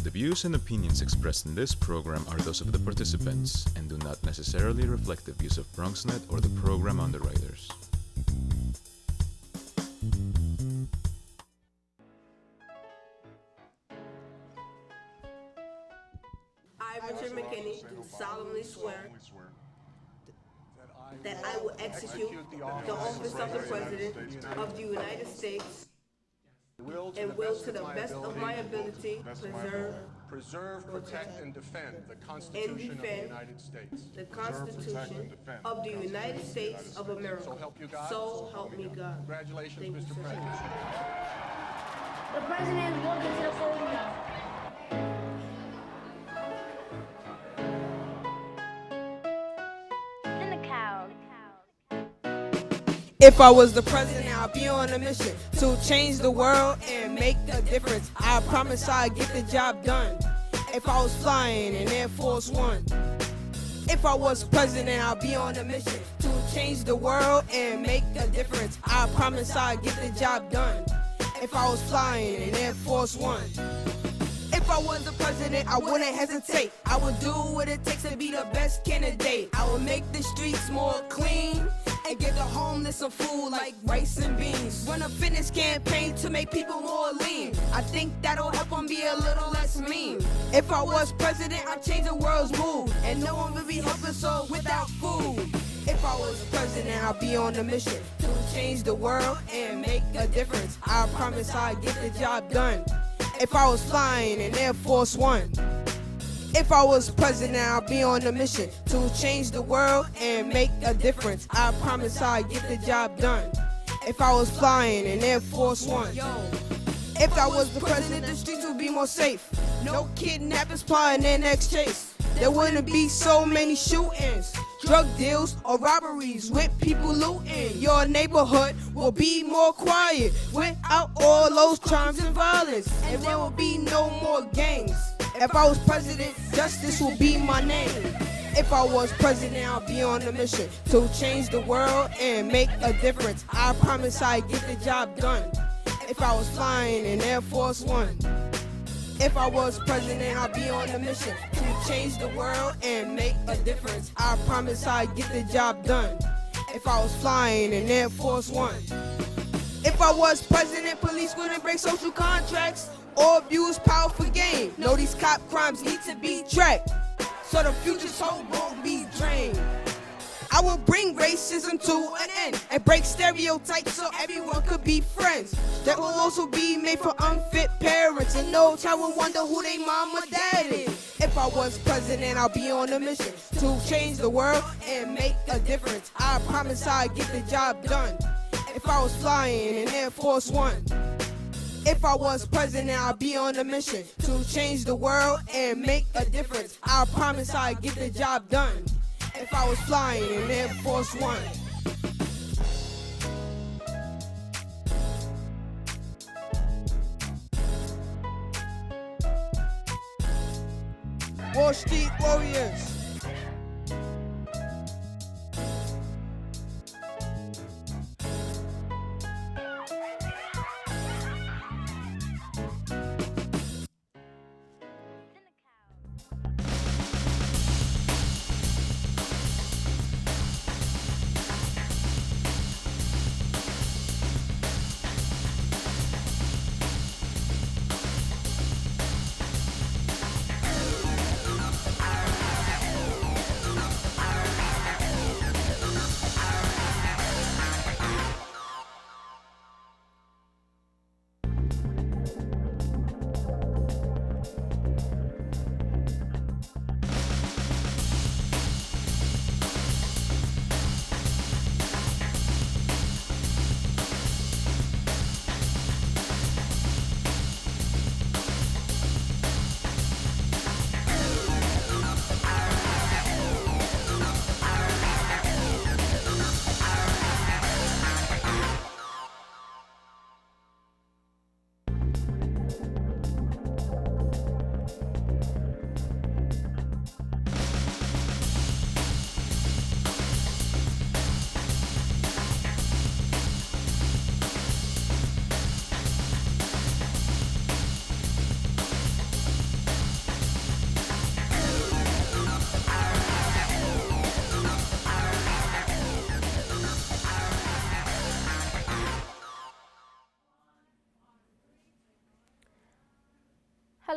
The views and opinions expressed in this program are those of the participants and do not necessarily reflect the views of BronxNet or the program underwriters. I, Richard McKinney, do solemnly swear that I will execute the office of the President of the United States and will, to the best of my ability, preserve, protect, and defend the Constitution of the United States. the Constitution of the United States of America. So help you God. So help me God. Congratulations, Thank you, Mr. sir. President. The president is walking to the podium. In the cow. If I was the president, I'd be on a mission to change the world and make a difference. I promise I'd get the job done. If I was flying in Air Force One. If I was president, I'd be on a mission to change the world and make a difference. I promise I'd get the job done. If I was flying in Air Force One. If I was the president, I wouldn't hesitate. I would do what it takes to be the best candidate. I would make the streets more clean and give the homeless some food like rice and beans. Run a fitness campaign to make people more lean. I think that'll help them be a little less mean. If I was president, I'd change the world's mood, and no one would be helpless or without food. If I was president, I'd be on a mission to change the world and make a difference. I promise I'd get the job done. If I was flying in Air Force One. If I was president, I'd be on a mission to change the world and make a difference. I promise I'd get the job done. If I was flying in Air Force One. If I was the president, the streets would be more safe. No kidnappers plotting their next chase. There wouldn't be so many shootings, drug deals, or robberies with people looting. Your neighborhood will be more quiet without all those crimes and violence. And there will be no more gangs. If I was president, justice will be my name. If I was president, I'll be on a mission to change the world and make a difference. I promise I'd get the job done. If I was flying in Air Force One. If I was president, I'd be on a mission to change the world and make a difference. I promise I'd get the job done. If I was flying in Air Force One. If I was president, police wouldn't break social contracts or abuse power for gain. No, these cop crimes need to be tracked, so the future's hope won't be drained. I will bring racism to an end and break stereotypes so everyone could be friends. That will also be made for unfit parents, and no child will wonder who they mom or dad is. If I was president, I'll be on a mission to change the world and make a difference. I promise I'd get the job done. If I was flying in Air Force One. If I was president, I'd be on a mission to change the world and make a difference. I promise I'd get the job done. If I was flying in Air Force One. Wall Street Warriors.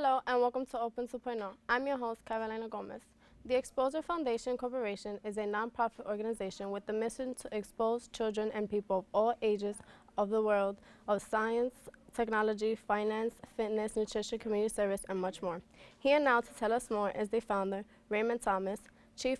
Hello and welcome to Open 2.0. I'm your host, Carolina Gomez. The Xposure Foundation Corporation is a nonprofit organization with the mission to expose children and people of all ages of the world of science, technology, finance, fitness, nutrition, community service, and much more. Here now to tell us more is the founder, Raymond Thomas, Chief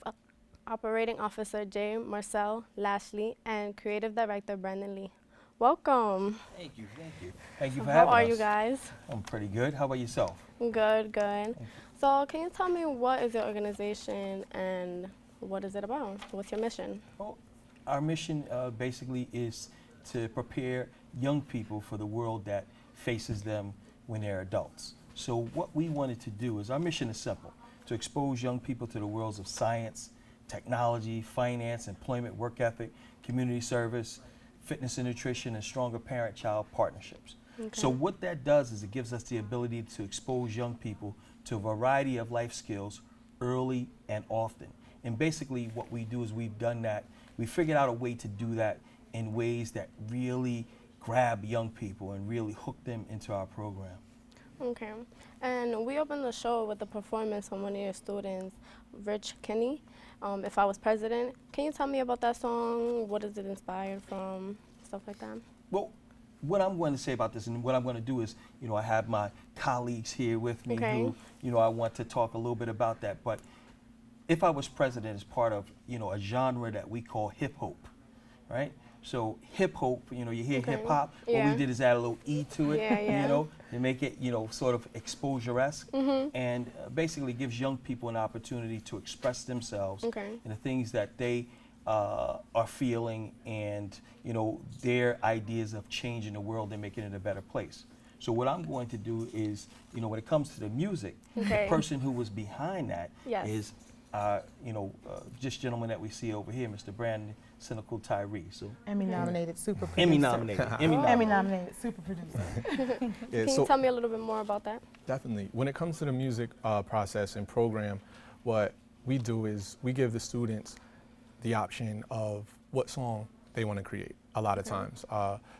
Operating Officer, Jay Marcel Lashley, and Creative Director, Brandon Lee. Welcome. Thank you, thank you. Thank you So for having us. how are you guys? I'm pretty good. How about yourself? Good, good. So can you tell me what is your organization and what is it about? What's your mission? Well, our mission basically is to prepare young people for the world that faces them when they're adults. So what we wanted to do is, our mission is simple, to expose young people to the worlds of science, technology, finance, employment, work ethic, community service, fitness and nutrition, and stronger parent-child partnerships. Okay. So what that does is it gives us the ability to expose young people to a variety of life skills early and often. And basically what we do is we've done that, we figured out a way to do that in ways that really grab young people and really hook them into our program. Okay. And we opened the show with a performance from one of your students, Rich Kenny, If I Was President. Can you tell me about that song? What is it inspired from? Stuff like that. Well, what I'm going to say about this and what I'm going to do is, I have my colleagues here with me who, I want to talk a little bit about that. But If I Was President is part of, a genre that we call hip hop, right? So hip hop, you hear hip hop. What we did is add a little E to it, to make it, sort of exposure-esque, and basically gives young people an opportunity to express themselves and the things that they are feeling, and their ideas of changing the world and making it a better place. So what I'm going to do is, when it comes to the music, the person who was behind that is, this gentleman that we see over here, Mr. Brandon Cynical Tyree. So Emmy-nominated super producer. Emmy-nominated. Emmy-nominated super producer. Can you tell me a little bit more about that? Definitely. When it comes to the music process and program, what we do is we give the students the option of what song they want to create a lot of times.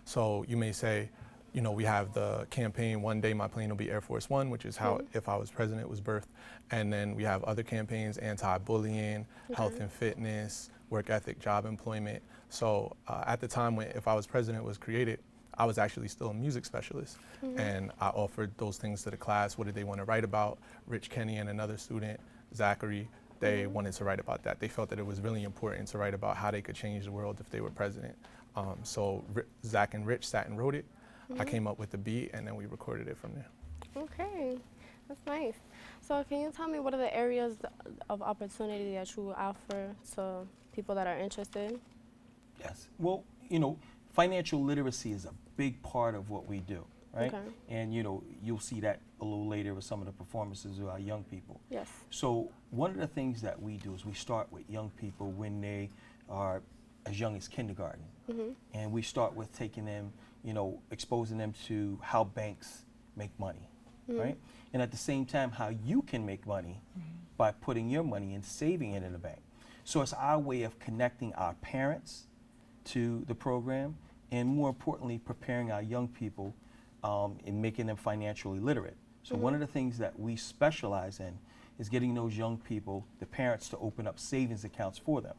So you may say, we have the campaign, One Day My Plane Will Be Air Force One, which is how If I Was President was birthed. And then we have other campaigns, anti-bullying, health and fitness, work ethic, job employment. So at the time when If I Was President was created, I was actually still a music specialist. And I offered those things to the class. What did they want to write about? Rich Kenny and another student, Zachary, they wanted to write about that. They felt that it was really important to write about how they could change the world if they were president. So Zach and Rich sat and wrote it. I came up with the beat, and then we recorded it from there. Okay, that's nice. So can you tell me what are the areas of opportunity that you offer to people that are interested? Yes. Well, financial literacy is a big part of what we do, right? Okay. And, you'll see that a little later with some of the performances of our young people. Yes. So one of the things that we do is we start with young people when they are as young as kindergarten. And we start with taking them, exposing them to how banks make money, right? And at the same time, how you can make money by putting your money and saving it in a bank. So it's our way of connecting our parents to the program, and more importantly, preparing our young people and making them financially literate. So one of the things that we specialize in is getting those young people, the parents, to open up savings accounts for them.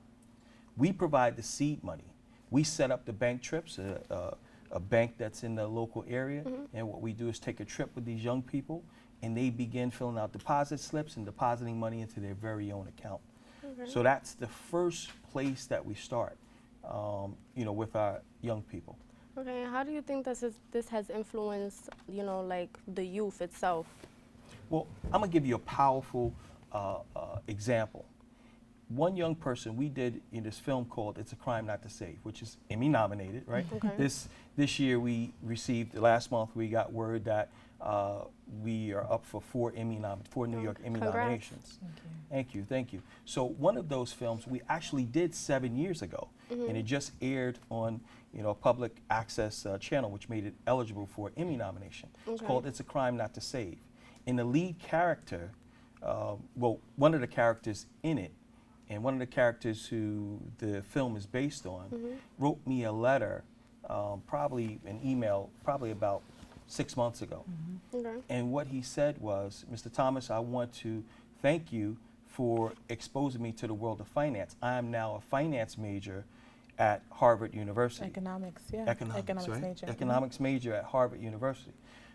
We provide the seed money. We set up the bank trips, a bank that's in the local area, and what we do is take a trip with these young people, and they begin filling out deposit slips and depositing money into their very own account. So that's the first place that we start, with our young people. Okay, how do you think this has influenced, like the youth itself? Well, I'm gonna give you a powerful example. One young person, we did in this film called It's a Crime Not to Save, which is Emmy nominated, right? This year we received, last month we got word that we are up for four New York Emmy nominations. Thank you. So one of those films we actually did 7 years ago, and it just aired on a public access channel, which made it eligible for Emmy nomination. It's called It's a Crime Not to Save. And the lead character, one of the characters in it, and one of the characters who the film is based on, wrote me a letter, probably an email, probably about 6 months ago. Okay. And what he said was, Mr. Thomas, I want to thank you for exposing me to the world of finance. I am now a finance major at Harvard University. Economics, yeah. Economics, right? major. Economics major at Harvard University.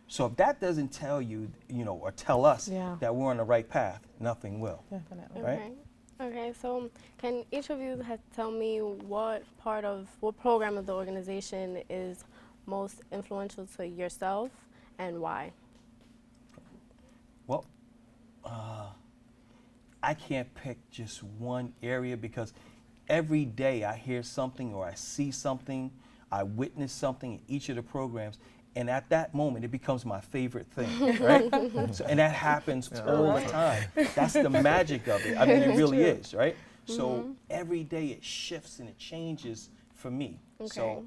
So if that doesn't tell you, or tell us Yeah. that we're on the right path, nothing will. Definitely. Right? Okay. Okay, so can each of you tell me what program of the organization is most influential to yourself and why? Well, I can't pick just one area because every day I hear something or I see something, I witness something in each of the programs, and at that moment it becomes my favorite thing, right? And that happens all the time. That's the magic of it. I mean, it really is, right? So every day it shifts and it changes for me. So,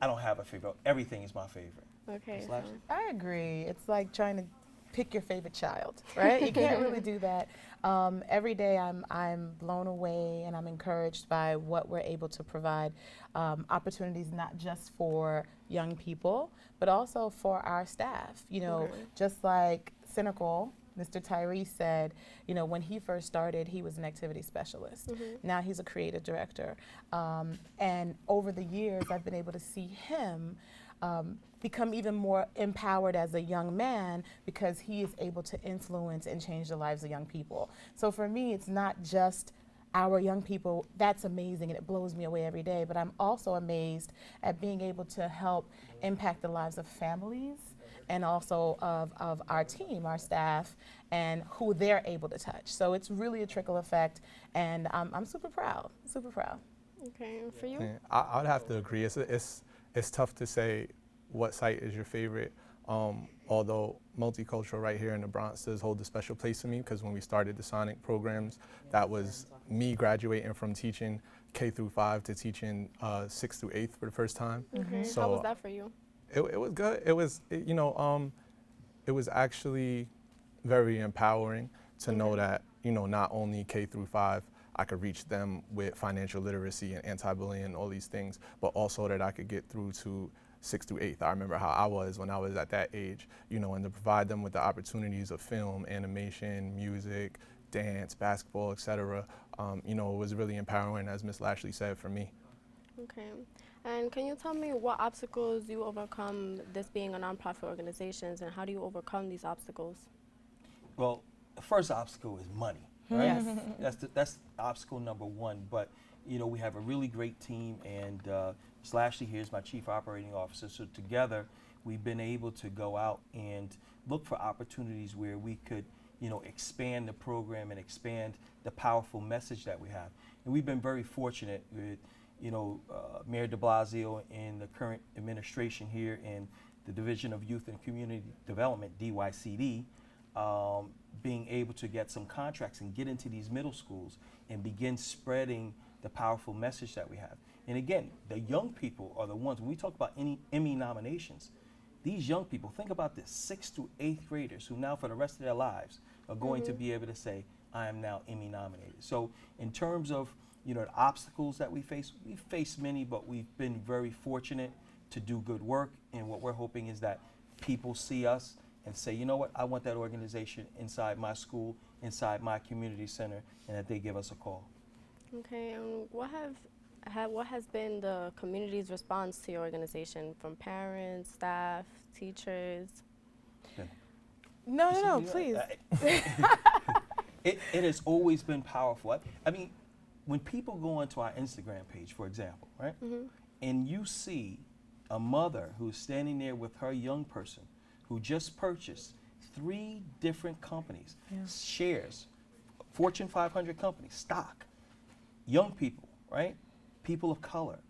I don't have a favorite. Everything is my favorite. Okay. Slash? I agree. It's like trying to pick your favorite child, right? You can't really do that. Every day I'm blown away and I'm encouraged by what we're able to provide opportunities not just for young people, but also for our staff. Just like Cynical, Mr. Tyree said, when he first started, he was an activity specialist. Now he's a creative director. And over the years, I've been able to see him become even more empowered as a young man because he is able to influence and change the lives of young people. So for me, it's not just our young people. That's amazing and it blows me away every day, but I'm also amazed at being able to help impact the lives of families and also of our team, our staff, and who they're able to touch. So it's really a trickle effect, and I'm super proud, super proud. Okay, and for you? Yeah, I would have to agree. It's tough to say what site is your favorite, although multicultural right here in the Bronx does hold a special place for me because when we started the Sonic programs, that was me graduating from teaching K through 5 to teaching 6th through 8th for the first time. Okay, So how was that for you? It was good. It was, it was actually very empowering to know that, not only K through 5, I could reach them with financial literacy and anti-bullying and all these things, but also that I could get through to 6th through 8th. I remember how I was when I was at that age, and to provide them with the opportunities of film, animation, music, dance, basketball, etc. It was really empowering, as Ms. Lashley said, for me. Okay. And can you tell me what obstacles you overcome, this being a nonprofit organization, and how do you overcome these obstacles? Well, the first obstacle is money, right? That's obstacle number one. But we have a really great team, and Ms. Lashley here is my chief operating officer. So together, we've been able to go out and look for opportunities where we could, expand the program and expand the powerful message that we have. And we've been very fortunate with, Mayor de Blasio and the current administration here in the Division of Youth and Community Development, DYCD, being able to get some contracts and get into these middle schools and begin spreading the powerful message that we have. And again, the young people are the ones, when we talk about any Emmy nominations, these young people, think about this, 6th through 8th graders who now for the rest of their lives are going to be able to say, I am now Emmy nominated. So in terms of the obstacles that we face many, but we've been very fortunate to do good work. And what we're hoping is that people see us and say, you know what, I want that organization inside my school, inside my community center, and that they give us a call. Okay, and what has been the community's response to your organization from parents, staff, teachers? No, please. It has always been powerful. I mean, when people go onto our Instagram page, for example, right, and you see a mother who's standing there with her young person who just purchased 3 different companies, shares, Fortune 500 companies, stock, young people, right, people of color,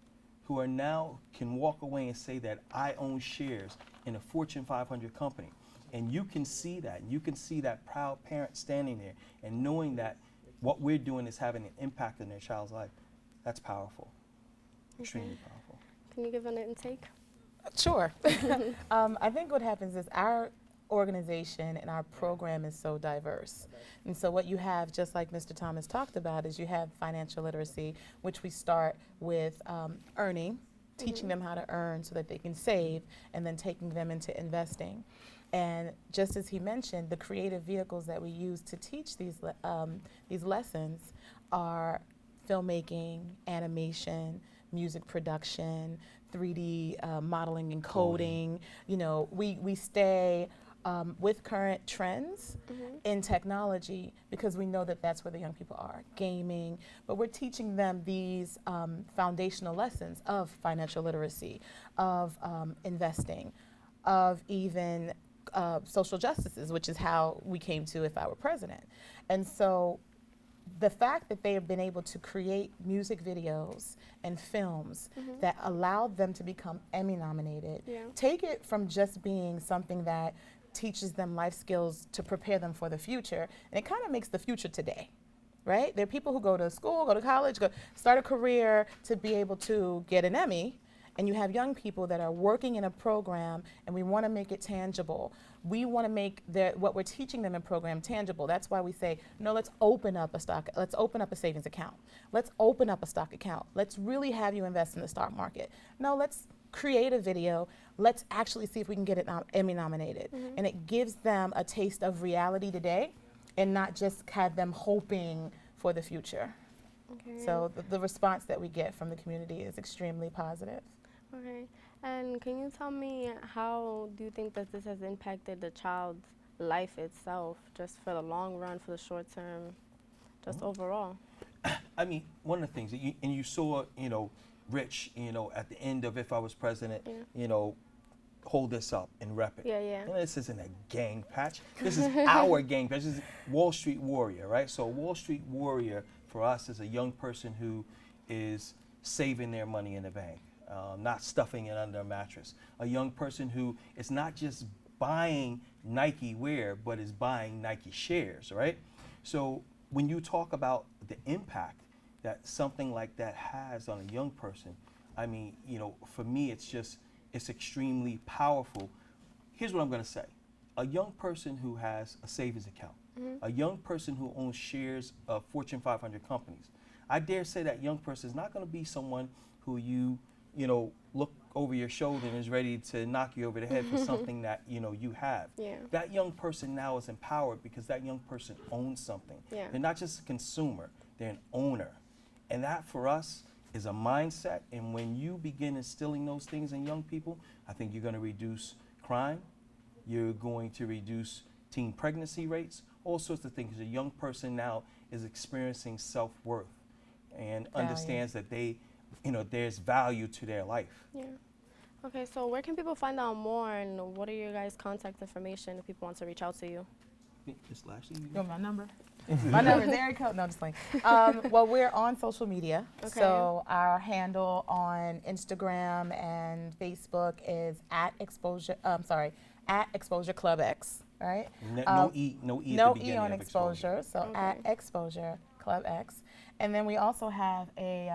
who are now can walk away and say that I own shares in a Fortune 500 company. And you can see that. You can see that proud parent standing there and knowing that what we're doing is having an impact in their child's life. That's powerful, extremely powerful. Can you give an intake? Sure. I think what happens is our organization and our program is so diverse. And so what you have, just like Mr. Thomas talked about, is you have financial literacy, which we start with earning, teaching them how to earn so that they can save, and then taking them into investing. And just as he mentioned, the creative vehicles that we use to teach these lessons are filmmaking, animation, music production, 3D modeling and coding. You know, we stay with current trends in technology because we know that that's where the young people are, gaming, but we're teaching them these foundational lessons of financial literacy, of investing, of even social justices, which is how we came to If I Were President. And so the fact that they have been able to create music videos and films that allowed them to become Emmy nominated, take it from just being something that teaches them life skills to prepare them for the future, and it kind of makes the future today, right? There are people who go to school, go to college, start a career to be able to get an Emmy, and you have young people that are working in a program, and we want to make it tangible. We want to make what we're teaching them in program tangible. That's why we say, no, let's open up a savings account. Let's open up a stock account. Let's really have you invest in the stock market. No, let's create a video. Let's actually see if we can get it Emmy nominated. And it gives them a taste of reality today and not just have them hoping for the future. Okay. So the response that we get from the community is extremely positive. Okay, and can you tell me how do you think that this has impacted the child's life itself, just for the long run, for the short term, just overall? I mean, one of the things that you saw, you know, Rich, you know, at the end of If I Was President, you know, hold this up and rep it. You know, this isn't a gang patch. This is our gang patch. This is Wall Street Warrior, right? So Wall Street Warrior for us is a young person who is saving their money in the bank. Not stuffing it under a mattress. A young person who is not just buying Nike wear, but is buying Nike shares, right? So when you talk about the impact that something like that has on a young person, I mean, you know, for me, it's extremely powerful. Here's what I'm gonna say. A young person who has a savings account, a young person who owns shares of Fortune 500 companies, I dare say that young person is not gonna be someone who you know, look over your shoulder and is ready to knock you over the head for something that, you know, you have. That young person now is empowered because that young person owns something. They're not just a consumer, they're an owner. And that for us is a mindset, and when you begin instilling those things in young people, I think you're gonna reduce crime, you're going to reduce teen pregnancy rates, all sorts of things. A young person now is experiencing self-worth and understands that they, you know, there's value to their life. Okay, so where can people find out more, and what are your guys' contact information if people want to reach out to you? Miss Lashley? You want my number? My number is area code. No, just playing. Well, we're on social media. So our handle on Instagram and Facebook is at Xposure Club X, right? No E at the beginning on of Xposure. So at Xposure Club X. And then we also have a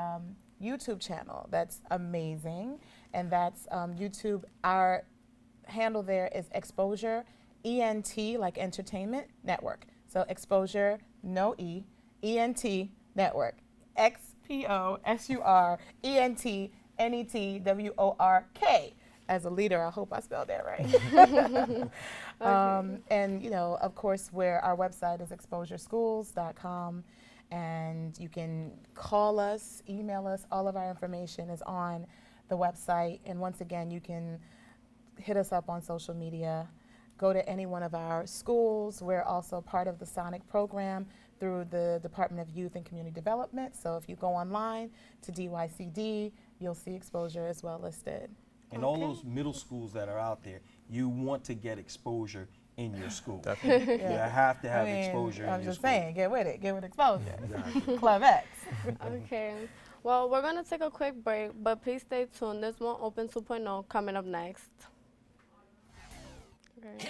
YouTube channel that's amazing, and that's YouTube. Our handle there is Xposure ENT, like entertainment network. So Xposure, no E, ENT network. XPOSURE ENT NETWORK. As a leader, I hope I spelled that right. And you know, of course, where our website is exposureschools.com. And you can call us, email us. All of our information is on the website. And once again, you can hit us up on social media. Go to any one of our schools. We're also part of the Sonic program through the Department of Youth and Community Development. So if you go online to DYCD, you'll see Exposure as well listed. And all those middle schools that are out there, you want to get Exposure in your school. Definitely. You have to have Exposure in your school. I'm just saying, get with it. Get with Exposure. Exactly. Club X. Okay. Well, we're going to take a quick break, but please stay tuned. There's more Open 2.0 coming up next. Okay.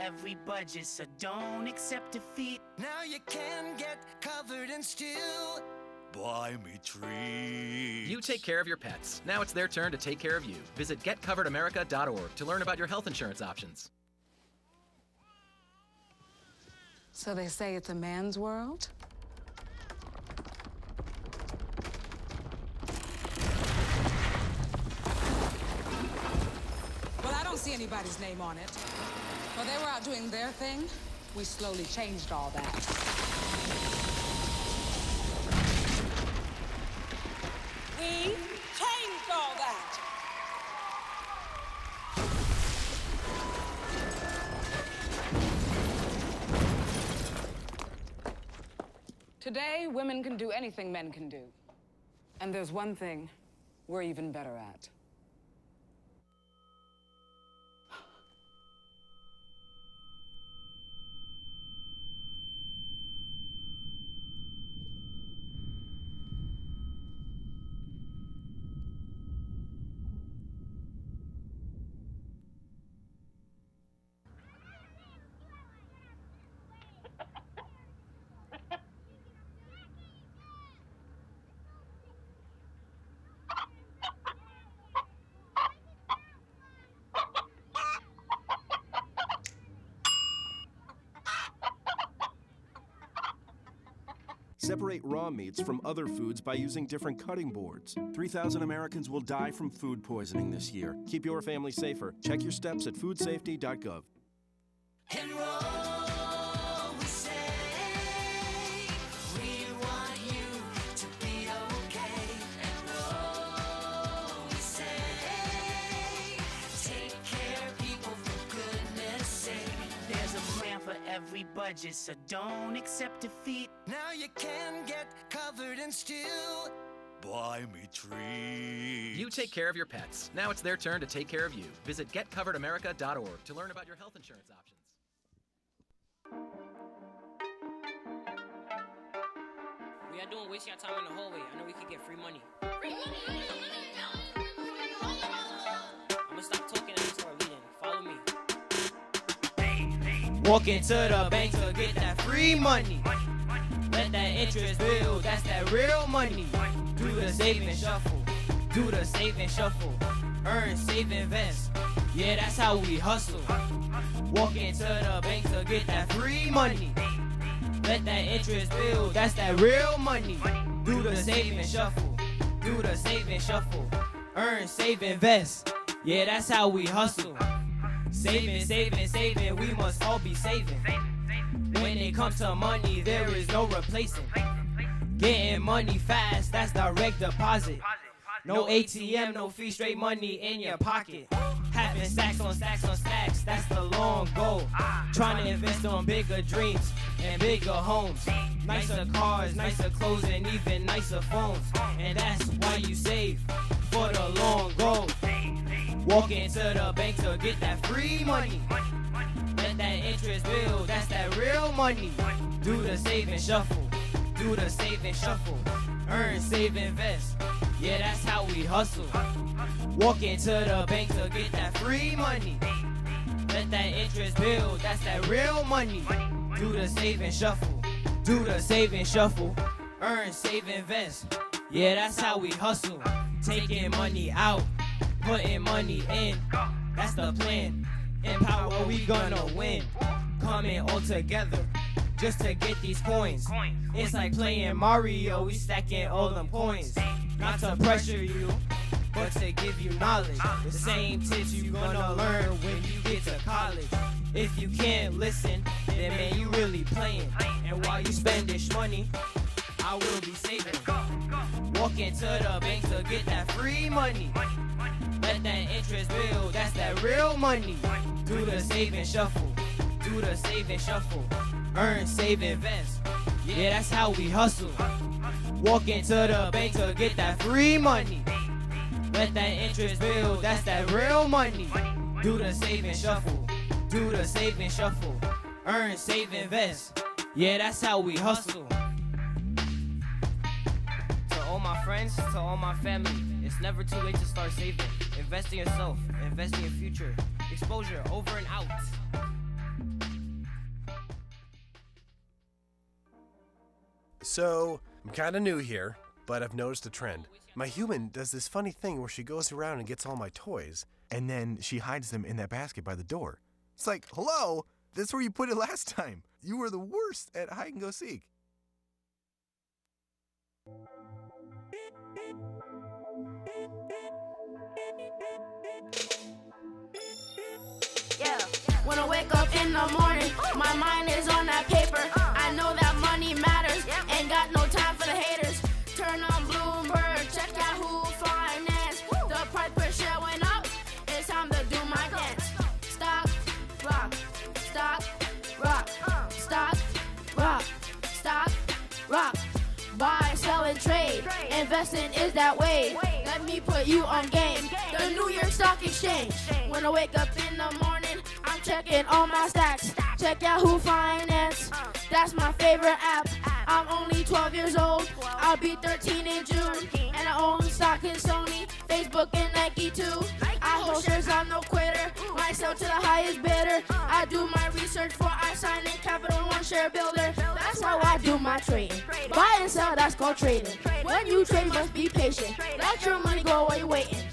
Every budget, so don't accept defeat. Now you can get covered and still Buy me treats. You take care of your pets. Now it's their turn to take care of you. Visit getcoveredamerica.org to learn about your health insurance options. So they say it's a man's world? Well, I don't see anybody's name on it. While they were out doing their thing, we slowly changed all that. We changed all that. Today, women can do anything men can do. And there's one thing we're even better at. Separate raw meats from other foods by using different cutting boards. 3,000 Americans will die from food poisoning this year. Keep your family safer. Check your steps at foodsafety.gov. Enroll, we say. We want you to be okay. Enroll, we say. Take care, people, for goodness sake. There's a plan for every budget, so don't accept defeat. Now you can get covered and still Buy me treats. You take care of your pets. Now it's their turn to take care of you. Visit getcoveredamerica.org to learn about your health insurance options. We are doing wasting our time in the hallway. I know we could get free money. I'm gonna stop talking and start reading. Follow me. Walk into the bank to get that free money. Let that interest build, that's that real money. Do the save and shuffle, do the save and shuffle. Earn, save, invest, yeah, that's how we hustle. Walk into the bank to get that free money. Let that interest build, that's that real money. Do the save and shuffle, do the save and shuffle. Earn, save, invest, yeah, that's how we hustle. Saving, saving, saving, we must all be saving. When it comes to money, there is no replacing. Getting money fast, that's direct deposit. No ATM, no fee, straight money in your pocket. Having stacks on stacks on stacks, that's the long goal. Trying to invest on bigger dreams and bigger homes. Nicer cars, nicer clothes, and even nicer phones. And that's why you save for the long goal. Walk into the bank to get that free money. Let that interest build, that's that real money. Do the save and shuffle, do the save and shuffle. Earn, save, invest, yeah, that's how we hustle. Walk into the bank to get that free money. Let that interest build, that's that real money. Do the save and shuffle, do the save and shuffle. Earn, save, invest, yeah, that's how we hustle. Taking money out, putting money in, that's the plan. In power, we gonna win. Coming all together just to get these coins. It's like playing Mario, we stacking all them coins. Not to pressure you, but to give you knowledge. The same tips you gonna learn when you get to college. If you can't listen, then man, you really playing. And while you spend this money, I will be saving. Walk into the bank to get that free money. Let that interest build, that's that real money. Do the save and shuffle, do the save and shuffle. Earn, save, invest, yeah, that's how we hustle. Walk into the bank to get that free money. Let that interest build, that's that real money. Do the save and shuffle, do the save and shuffle. Earn, save, invest, yeah, that's how we hustle. To all my friends, to all my family, it's never too late to start saving. Invest in yourself, invest in your future. Exposure, over and out. So, I'm kind of new here, but I've noticed a trend. My human does this funny thing where she goes around and gets all my toys, and then she hides them in that basket by the door. It's like, hello, that's where you put it last time. You were the worst at hide and go seek. Yeah. When I wake up in the morning, my mind is on that paper. I know that money matters, ain't got no time for the haters. Turn on Bloomberg, check Yahoo Finance. The price per share went up, it's time to do my dance. Stock, rock, stock, rock, stock, rock, stock, rock. Buy, sell, and trade. Investing is that way. Let me put you on game. The New York Stock Exchange. When I wake up in the morning, I'm checking all my stacks. Check Yahoo Finance. That's my favorite app. I'm only 12 years old. I'll be 13 in June. And I own stock in Sony, Facebook, and Nike too. I hold shares, I'm no quitter. Might sell to the highest bidder. I do my research before I sign in Capital One Share Builder. That's how I do my trading. Buy and sell, that's called trading. When you trade, you must be patient. Let your money go while you're waiting.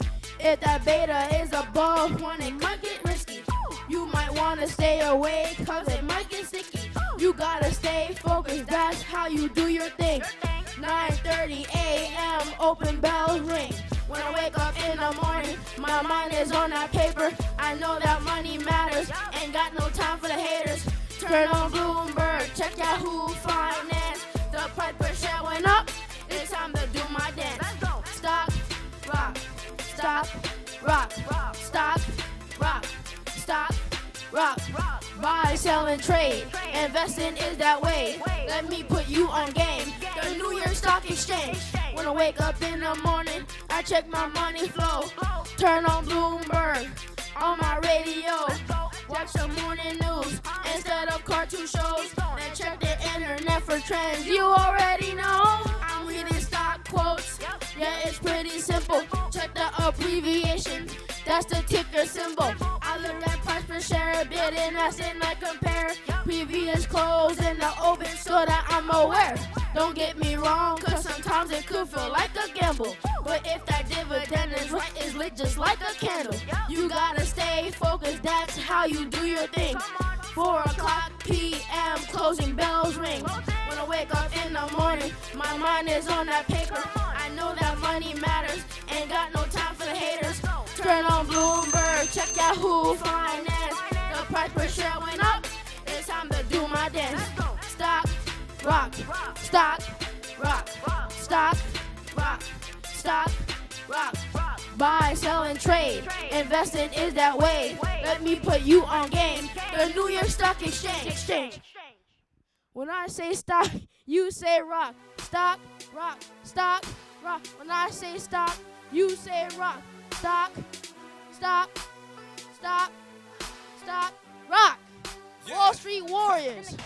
If that beta is above one, it might get risky. You might want to stay away, cause it might get sticky. You gotta stay focused, that's how you do your thing. 9:30 a.m., open bells ring. When I wake up in the morning, my mind is on that paper. I know that money matters, ain't got no time for the haters. Turn on Bloomberg, check Yahoo Finance. The price per share went up, it's time to do my dance. Stock, rock, stock, rock, stock, rock, stock, rock. Buy, sell, and trade. Investing is that way. Let me put you on game. The New York Stock Exchange. When I wake up in the morning, I check my money flow. Turn on Bloomberg on my radio. Watch the morning news instead of cartoon shows. Then check the internet for trends. You already know. I'm reading stock quotes. Yeah, it's pretty simple. Check the abbreviation. That's the ticker symbol. I look at price per share, bid and ask and I compare previous close in the open so that I'm aware. Don't get me wrong, cause sometimes it could feel like a gamble. But if that dividend is right, it's lit just like a candle. You gotta stay focused, that's how you do your thing. 4 o'clock p.m., closing bells ring. When I wake up in the morning, my mind is on that paper. I know that money matters, ain't got no time for the haters. Turn on Bloomberg, check Yahoo Finance. The price per share went up, it's time to do my dance. Stock, rock, stock, rock, stock, rock, stock, rock. Buy, sell, and trade. Investing is that way. Let me put you on game. The New York Stock Exchange. When I say stock, you say rock. Stock, rock, stock, rock. When I say stop, you say rock. Stock, stop, stop, stop, rock. Wall Street Warriors.